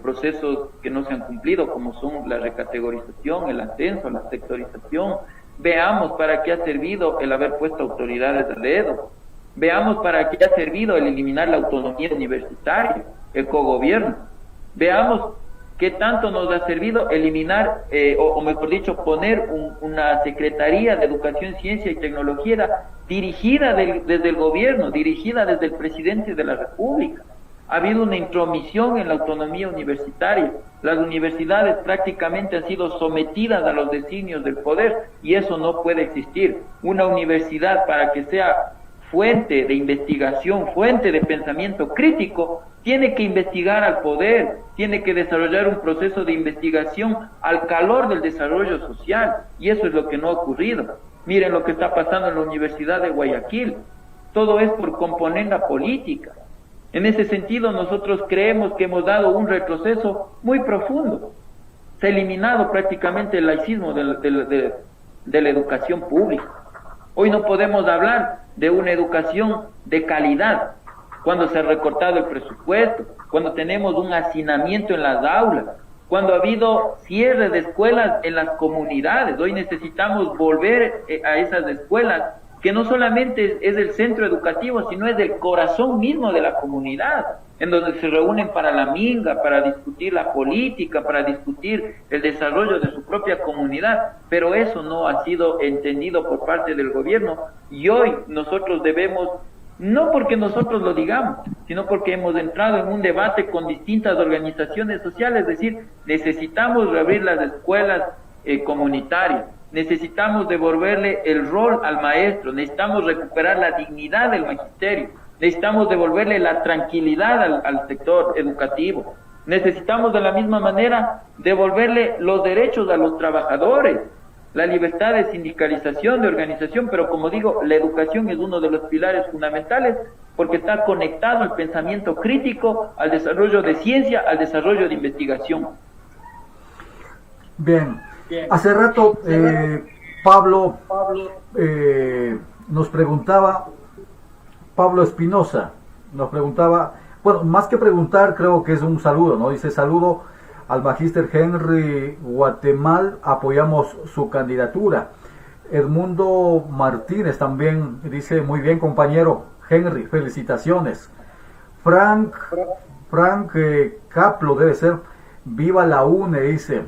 procesos que no se han cumplido, como son la recategorización, el ascenso, la sectorización. Veamos para qué ha servido el haber puesto autoridades a dedo. Veamos para qué ha servido el eliminar la autonomía universitaria, el cogobierno. Veamos qué tanto nos ha servido eliminar, o mejor dicho, poner una Secretaría de Educación, Ciencia y Tecnología dirigida desde el gobierno, dirigida desde el presidente de la República. Ha habido una intromisión en la autonomía universitaria. Las universidades prácticamente han sido sometidas a los designios del poder, y eso no puede existir. Una universidad, para que sea fuente de investigación, fuente de pensamiento crítico, tiene que investigar al poder, tiene que desarrollar un proceso de investigación al calor del desarrollo social, y eso es lo que no ha ocurrido. Miren lo que está pasando en la Universidad de Guayaquil. Todo es por componenda política. En ese sentido, nosotros creemos que hemos dado un retroceso muy profundo. Se ha eliminado prácticamente el laicismo de la educación pública. Hoy no podemos hablar de una educación de calidad cuando se ha recortado el presupuesto, cuando tenemos un hacinamiento en las aulas, cuando ha habido cierre de escuelas en las comunidades. Hoy necesitamos volver a esas escuelas, que no solamente es el centro educativo, sino es el corazón mismo de la comunidad, en donde se reúnen para la minga, para discutir la política, para discutir el desarrollo de su propia comunidad, pero eso no ha sido entendido por parte del gobierno, y hoy nosotros debemos, no porque nosotros lo digamos, sino porque hemos entrado en un debate con distintas organizaciones sociales, es decir, necesitamos reabrir las escuelas comunitarias, necesitamos devolverle el rol al maestro, necesitamos recuperar la dignidad del magisterio, necesitamos devolverle la tranquilidad al sector educativo, necesitamos de la misma manera devolverle los derechos a los trabajadores, la libertad de sindicalización, de organización, pero como digo, la educación es uno de los pilares fundamentales porque está conectado al pensamiento crítico, al desarrollo de ciencia, al desarrollo de investigación. Bien, hace rato Pablo nos preguntaba, Pablo Espinosa nos preguntaba, bueno, más que preguntar, creo que es un saludo, ¿no? Dice, saludo al magíster Henry Guatemala, apoyamos su candidatura. Edmundo Martínez también dice, muy bien compañero Henry, felicitaciones. Frank Caplo debe ser, viva la UNE, dice,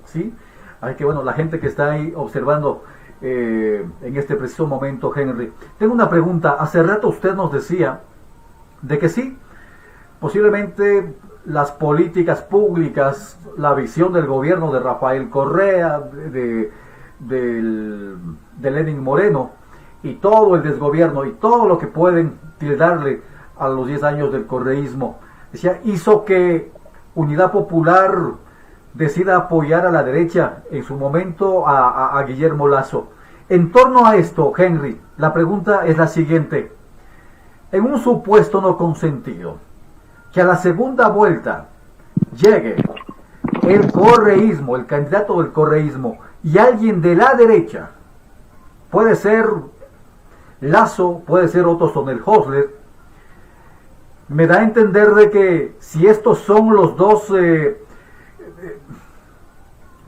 ¿sí? Así que bueno, la gente que está ahí observando en este preciso momento, Henry. Tengo una pregunta, hace rato usted nos decía de que sí, posiblemente las políticas públicas, la visión del gobierno de Rafael Correa, de Lenín Moreno, y todo el desgobierno, y todo lo que pueden tildarle a los 10 años del correísmo, decía, hizo que Unidad Popular decida apoyar a la derecha en su momento a Guillermo Lasso. En torno a esto, Henry, la pregunta es la siguiente. En un supuesto no consentido, que a la segunda vuelta llegue el correísmo, el candidato del correísmo, y alguien de la derecha, puede ser Lasso, puede ser Otto Sonnenhösler, me da a entender de que si estos son los dos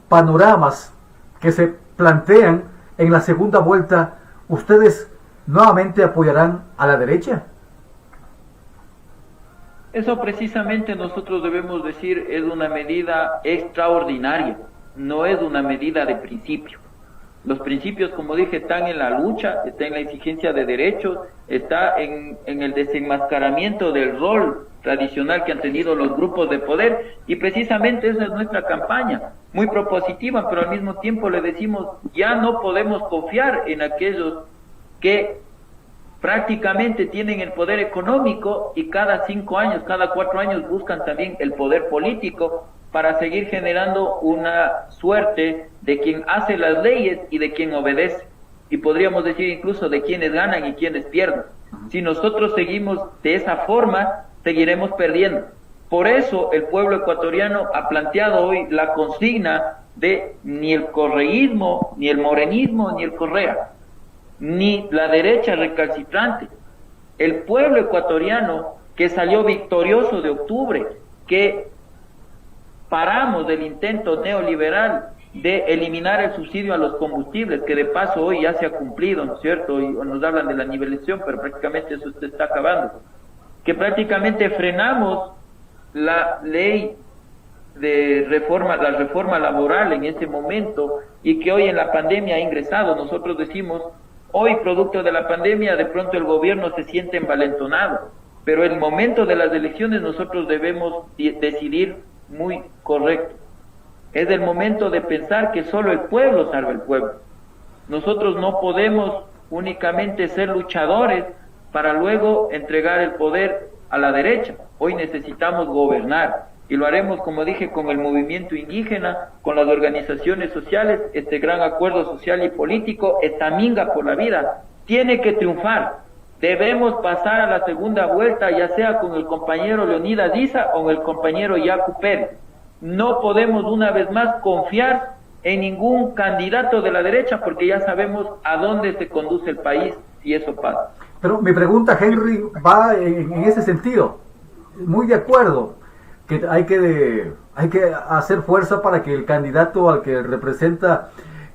panoramas que se plantean en la segunda vuelta, ¿ustedes nuevamente apoyarán a la derecha? Eso precisamente nosotros debemos decir es una medida extraordinaria, no es una medida de principio. Los principios, como dije, están en la lucha, está en la exigencia de derechos, está en el desenmascaramiento del rol tradicional que han tenido los grupos de poder, y precisamente esa es nuestra campaña, muy propositiva, pero al mismo tiempo le decimos, ya no podemos confiar en aquellos que prácticamente tienen el poder económico y cada 5 años, cada 4 años buscan también el poder político para seguir generando una suerte de quien hace las leyes y de quien obedece, y podríamos decir incluso de quienes ganan y quienes pierden. Si nosotros seguimos de esa forma, seguiremos perdiendo. Por eso el pueblo ecuatoriano ha planteado hoy la consigna de ni el correísmo, ni el morenismo, ni el Correa, ni la derecha recalcitrante. El pueblo ecuatoriano que salió victorioso de octubre, que paramos del intento neoliberal de eliminar el subsidio a los combustibles, que de paso hoy ya se ha cumplido, ¿no es cierto? Y nos hablan de la nivelación, pero prácticamente eso se está acabando. Que prácticamente frenamos la ley de reforma, la reforma laboral en ese momento, y que hoy en la pandemia ha ingresado. Nosotros decimos, hoy producto de la pandemia, de pronto el gobierno se siente envalentonado, pero el momento de las elecciones nosotros debemos decidir muy correcto. Es el momento de pensar que solo el pueblo salva al pueblo. Nosotros no podemos únicamente ser luchadores para luego entregar el poder a la derecha. Hoy necesitamos gobernar, y lo haremos, como dije, con el movimiento indígena, con las organizaciones sociales. Este gran acuerdo social y político, esta minga por la vida, tiene que triunfar. Debemos pasar a la segunda vuelta, ya sea con el compañero Leonidas Issa o con el compañero Yacu Pérez. No podemos una vez más confiar en ningún candidato de la derecha, porque ya sabemos a dónde se conduce el país si eso pasa. Pero mi pregunta, Henry, va en ese sentido. Muy de acuerdo. que hay que hacer fuerza para que el candidato al que representa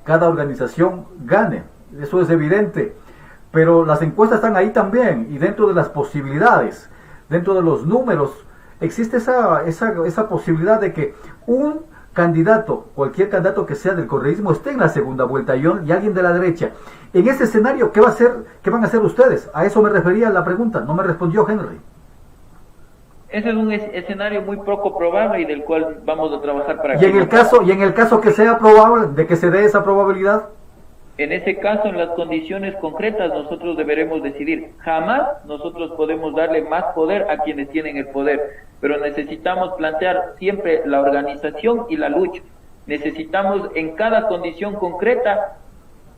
cada organización gane. Eso es evidente. Pero las encuestas están ahí también, y dentro de las posibilidades, dentro de los números, existe esa posibilidad de que un candidato, cualquier candidato que sea del correísmo, esté en la segunda vuelta y alguien de la derecha. En ese escenario, ¿qué van a hacer ustedes? A eso me refería la pregunta, no me respondió Henry. Ese es un escenario muy poco probable y del cual vamos a trabajar para y en el caso que sea probable, de que se dé esa probabilidad. En ese caso, en las condiciones concretas, nosotros deberemos decidir. Jamás nosotros podemos darle más poder a quienes tienen el poder, pero necesitamos plantear siempre la organización y la lucha. Necesitamos en cada condición concreta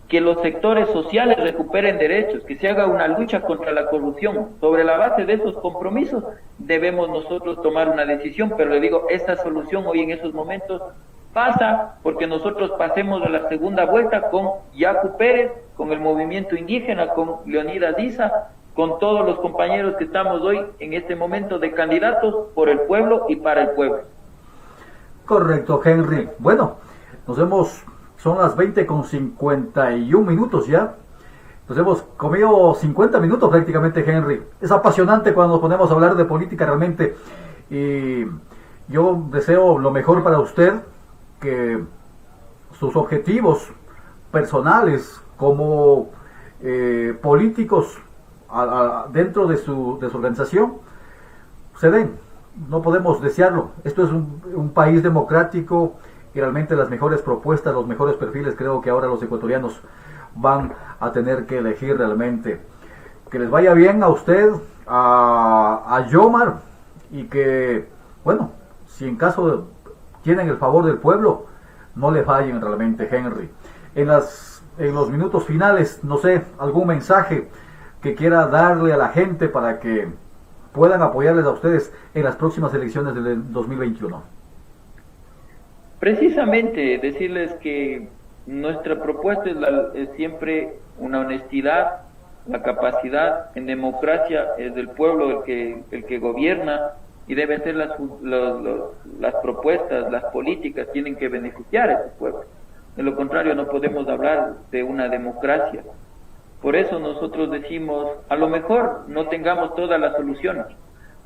que los sectores sociales recuperen derechos, que se haga una lucha contra la corrupción. Sobre la base de esos compromisos debemos nosotros tomar una decisión, pero le digo, esta solución hoy en esos momentos pasa porque nosotros pasemos a la segunda vuelta con Yacu Pérez, con el movimiento indígena, con Leonidas Issa, con todos los compañeros que estamos hoy en este momento de candidatos por el pueblo y para el pueblo. Correcto, Henry. Bueno, son las 20:51 ya. Nos hemos comido 50 minutos prácticamente, Henry. Es apasionante cuando nos ponemos a hablar de política realmente. Y yo deseo lo mejor para usted, que sus objetivos personales como políticos dentro de su organización se den. No podemos desearlo. Esto es un país democrático y realmente las mejores propuestas, los mejores perfiles, creo que ahora los ecuatorianos van a tener que elegir realmente. Que les vaya bien a usted, a Yomar, y que, bueno, si en caso tienen el favor del pueblo, no le fallen realmente, Henry. En los minutos finales, no sé, algún mensaje que quiera darle a la gente para que puedan apoyarles a ustedes en las próximas elecciones del 2021. Precisamente decirles que nuestra propuesta es siempre una honestidad, la capacidad. En democracia es del pueblo el que gobierna, y deben ser las propuestas, las políticas tienen que beneficiar a ese pueblo. De lo contrario no podemos hablar de una democracia. Por eso nosotros decimos, a lo mejor no tengamos todas las soluciones.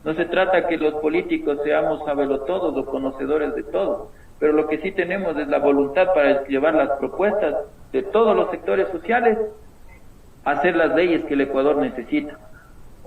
No se trata que los políticos seamos sabelotodos o conocedores de todo, pero lo que sí tenemos es la voluntad para llevar las propuestas de todos los sectores sociales a hacer las leyes que el Ecuador necesita.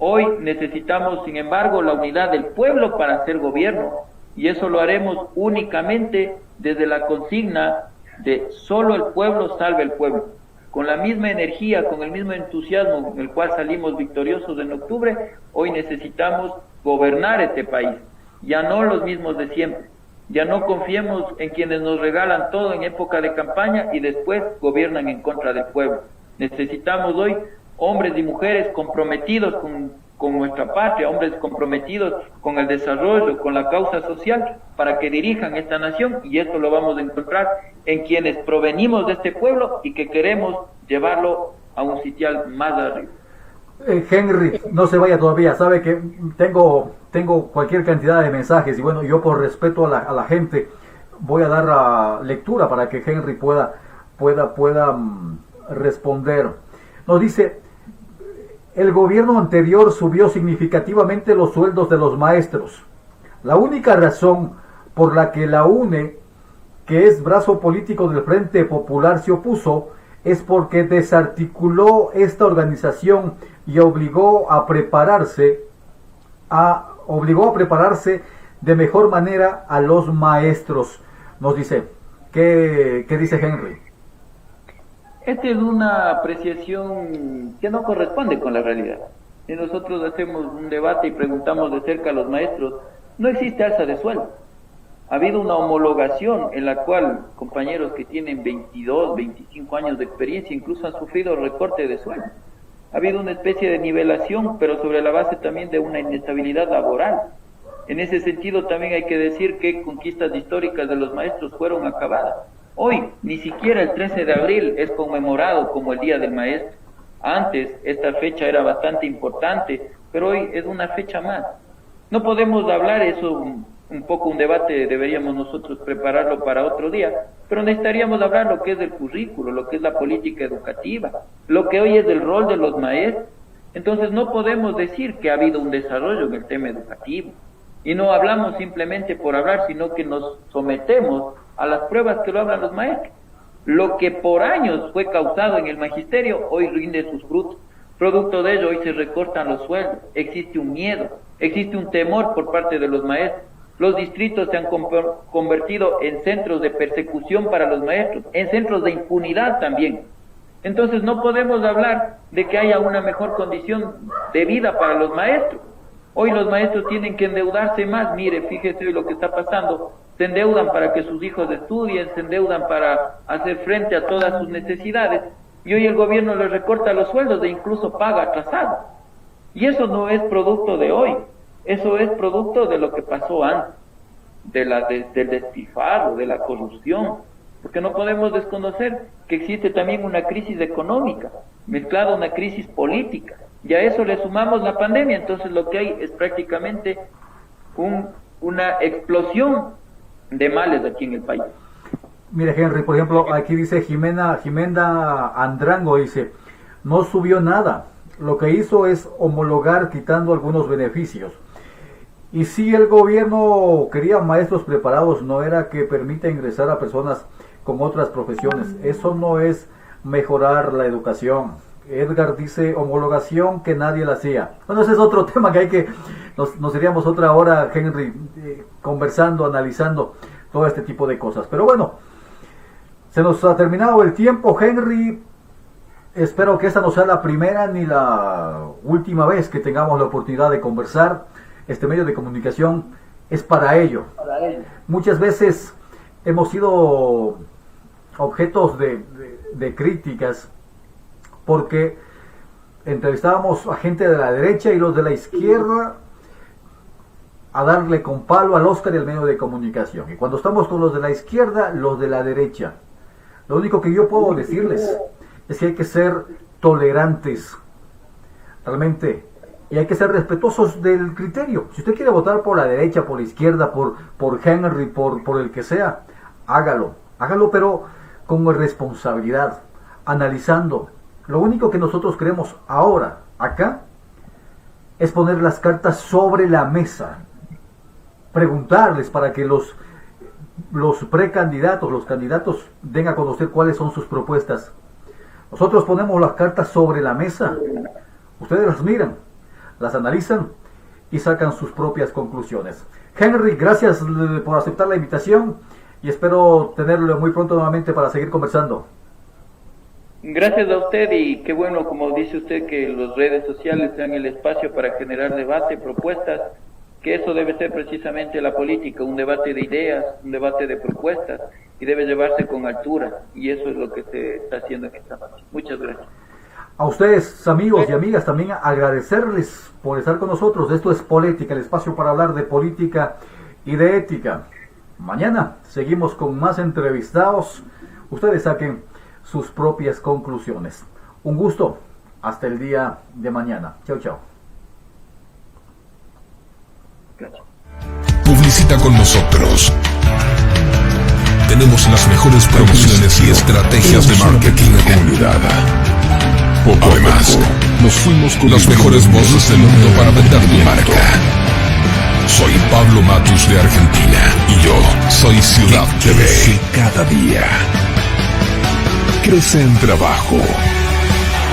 Hoy necesitamos, sin embargo, la unidad del pueblo para hacer gobierno, y eso lo haremos únicamente desde la consigna de solo el pueblo salve el pueblo. Con la misma energía, con el mismo entusiasmo con el cual salimos victoriosos en octubre, hoy necesitamos gobernar este país, ya no los mismos de siempre. Ya no confiemos en quienes nos regalan todo en época de campaña y después gobiernan en contra del pueblo. Necesitamos hoy hombres y mujeres comprometidos con nuestra patria, hombres comprometidos con el desarrollo, con la causa social, para que dirijan esta nación, y esto lo vamos a encontrar en quienes provenimos de este pueblo y que queremos llevarlo a un sitial más arriba. Henry, no se vaya todavía, sabe que tengo cualquier cantidad de mensajes, y bueno, yo por respeto a la gente voy a dar lectura para que Henry pueda responder. Nos dice: el gobierno anterior subió significativamente los sueldos de los maestros. La única razón por la que la UNE, que es brazo político del Frente Popular, se opuso es porque desarticuló esta organización y obligó a prepararse de mejor manera a los maestros. Nos dice, ¿qué dice Henry? Esta es una apreciación que no corresponde con la realidad. Si nosotros hacemos un debate y preguntamos de cerca a los maestros, no existe alza de sueldo. Ha habido una homologación en la cual compañeros que tienen 22, 25 años de experiencia incluso han sufrido recorte de sueldo. Ha habido una especie de nivelación, pero sobre la base también de una inestabilidad laboral. En ese sentido también hay que decir que conquistas históricas de los maestros fueron acabadas. Hoy ni siquiera el 13 de abril es conmemorado como el Día del Maestro. Antes esta fecha era bastante importante, pero hoy es una fecha más. No podemos hablar eso un poco un debate, deberíamos nosotros prepararlo para otro día, pero necesitaríamos hablar lo que es del currículo, lo que es la política educativa, lo que hoy es el rol de los maestros. Entonces no podemos decir que ha habido un desarrollo en el tema educativo, y no hablamos simplemente por hablar, sino que nos sometemos a las pruebas que lo hablan los maestros. Lo que por años fue causado en el magisterio, hoy rinde sus frutos. Producto de ello, hoy se recortan los sueldos, existe un miedo, existe un temor por parte de los maestros. Los distritos se han convertido en centros de persecución para los maestros, en centros de impunidad también. Entonces no podemos hablar de que haya una mejor condición de vida para los maestros. Hoy los maestros tienen que endeudarse más. Mire, fíjese hoy lo que está pasando. Se endeudan para que sus hijos estudien, se endeudan para hacer frente a todas sus necesidades. Y hoy el gobierno les recorta los sueldos e incluso paga atrasado. Y eso no es producto de hoy. Eso es producto de lo que pasó antes, del despilfarro, de la corrupción. Porque no podemos desconocer que existe también una crisis económica, mezclada a una crisis política. Y a eso le sumamos la pandemia, entonces lo que hay es prácticamente una explosión de males aquí en el país. Mire, Henry, por ejemplo, aquí dice Jimena Andrango, dice, no subió nada, lo que hizo es homologar quitando algunos beneficios. Y si el gobierno quería maestros preparados, no era que permita ingresar a personas con otras profesiones, eso no es mejorar la educación. Edgar dice homologación que nadie la hacía. Bueno, ese es otro tema que nos iríamos otra hora, Henry, conversando, analizando todo este tipo de cosas. Pero bueno, se nos ha terminado el tiempo, Henry. Espero que esta no sea la primera ni la última vez que tengamos la oportunidad de conversar. Este medio de comunicación es para ello. Muchas veces hemos sido objetos de críticas porque entrevistábamos a gente de la derecha y los de la izquierda a darle con palo al Oscar y al medio de comunicación. Y cuando estamos con los de la izquierda, los de la derecha. Lo único que yo puedo decirles es que hay que ser tolerantes, realmente, y hay que ser respetuosos del criterio. Si usted quiere votar por la derecha, por la izquierda, por Henry, por el que sea, hágalo, pero con responsabilidad, analizando. Lo único que nosotros queremos ahora, acá, es poner las cartas sobre la mesa, preguntarles para que los precandidatos, los candidatos den a conocer cuáles son sus propuestas. Nosotros ponemos las cartas sobre la mesa, ustedes las miran, las analizan y sacan sus propias conclusiones. Henry, gracias por aceptar la invitación y espero tenerlo muy pronto nuevamente para seguir conversando. Gracias a usted y qué bueno, como dice usted, que las redes sociales sean el espacio para generar debate, propuestas, que eso debe ser precisamente la política, un debate de ideas, un debate de propuestas y debe llevarse con altura y eso es lo que se está haciendo en esta noche. Muchas gracias. A ustedes, amigos y amigas, también agradecerles por estar con nosotros. Esto es Polética, el espacio para hablar de política y de ética. Mañana seguimos con más entrevistados. Ustedes saquen sus propias conclusiones. Un gusto. Hasta el día de mañana. Chao, chao. Gracias. Publicita con nosotros. Tenemos las mejores promociones y estrategias de marketing de comunidad. Además, nos fuimos con las mejores voces del mundo para vender tu marca. Soy Pablo Matus de Argentina y yo soy Ciudad TV. Cada día crece en trabajo,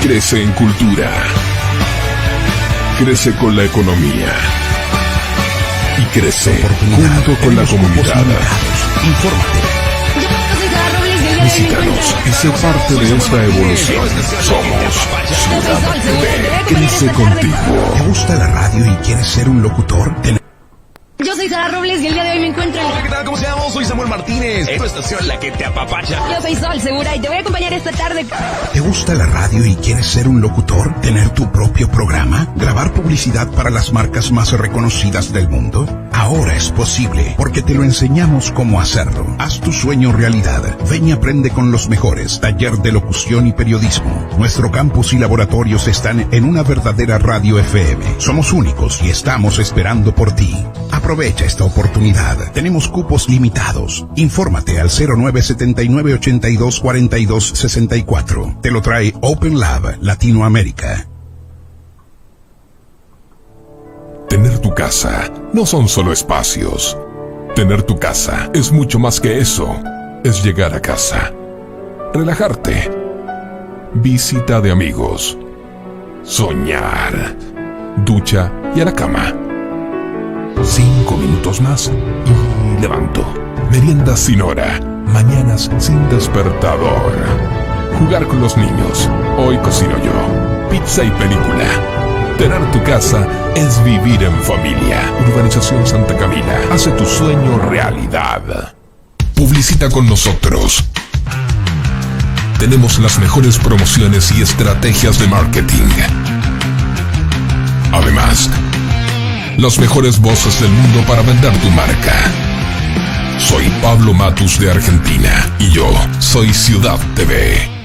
crece en cultura, crece con la economía y crece junto con la comunidad. Infórmate. Visítanos y sé parte de esta evolución. Somos Ciudad TV. Crece contigo. ¿Te gusta la radio y quieres ser un locutor? Yo soy Sara Robles y el día de hoy me encuentro Hola, ¿qué tal? ¿Cómo se llama? Soy Samuel Martínez. Es tu estación la que te apapacha. Yo soy Sol Segura y te voy a acompañar esta tarde. ¿Te gusta la radio y quieres ser un locutor? ¿Tener tu propio programa? ¿Grabar publicidad para las marcas más reconocidas del mundo? Ahora es posible, porque te lo enseñamos cómo hacerlo. Haz tu sueño realidad. Ven y aprende con los mejores. Taller de locución y periodismo. Nuestro campus y laboratorios están en una verdadera radio FM. Somos únicos y estamos esperando por ti. Aprovecha esta oportunidad. Tenemos cupos limitados. Infórmate al 0979 82 42 64. Te lo trae Open Lab Latinoamérica. Tener tu casa no son solo espacios. Tener tu casa es mucho más que eso. Es llegar a casa, relajarte, visita de amigos, soñar, ducha y a la cama. 5 minutos más y levanto. Merienda sin hora, mañanas sin despertador. Jugar con los niños, hoy cocino yo. Pizza y película. Tener tu casa es vivir en familia. Urbanización Santa Camila. Hace tu sueño realidad. Publicita con nosotros. Tenemos las mejores promociones y estrategias de marketing. Además, las mejores voces del mundo para vender tu marca. Soy Pablo Matus de Argentina y yo soy Ciudad TV.